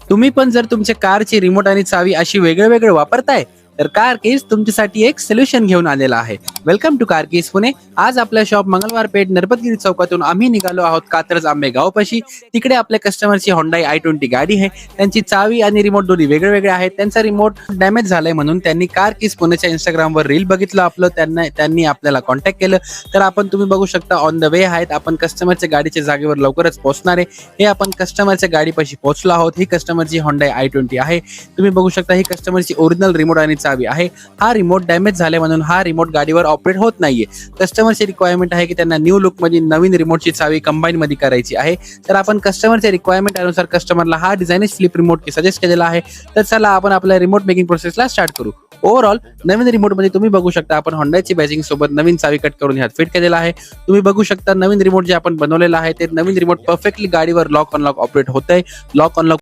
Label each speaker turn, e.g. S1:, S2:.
S1: तुम्ही पण जर तुमच्या कारची रिमोट आणि चावी अशी वेगळे वापरताय तर कार केस तुमच्यासाठी एक सोल्युशन घेऊन आलेला आहे. वेलकम टू कार केस पुणे. आज आपल्या शॉप मंगळवार पेठ नरपतगिरी चौकातून आम्ही निघालो आहोत कात्रज आंबेगावपाशी. तिकडे आपल्या कस्टमरची होंडाई i20 गाडी आहे. त्यांची चावी आणि रिमोट दोन्ही वेगळे आहेत. त्यांचा रिमोट डॅमेज झालाय म्हणून त्यांनी कार केस पुणेच्या इंस्टाग्रामवर रील बघितलं आपलं, त्यांनी आपल्याला कॉन्टॅक्ट केलं. तर आपण तुम्ही बघू शकता ऑन द वे आहेत. आपण कस्टमरच्या गाडीच्या जागेवर लवकरच पोहोचणार आहे. हे आपण कस्टमरच्या गाडीपाशी पोहोचलो आहोत. ही कस्टमरची होंडाई i20 आहे. तुम्ही बघू शकता ही कस्टमरची ओरिजिनल रिमोट आणि चावी आहे. हा रिमोट डॅमेज झाले म्हणून हा रिमोट गाडीवर ऑपरेट होत नाहीये. कस्टमरची रिक्वायरमेंट आहे की त्यांना न्यू लुक मध्ये नवीन रिमोटची चावी कंबाईन मध्ये करायची आहे. तर आपण कस्टमरच्या रिक्वायरमेंट अनुसार कस्टमरला हा डिझाईन फ्लिप रिमोट सजेस्ट केलेला आहे. तर चला आपण आपल्या रिमोट मेकिंग प्रोसेसला स्टार्ट करू. ओव्हरऑल नवीन रिमोट मध्ये तुम्ही बघू शकता आपण होंडाची बॅजिंग सोबत नवीन चावी कट करून ह्यात फिट केलेला आहे. तुम्ही बघू शकता नवीन रिमोट जे आपण बनवलेला आहे ते नवीन रिमोट परफेक्टली गाडीवर लॉक अनलॉक ऑपरेट होत आहे. Lock unlock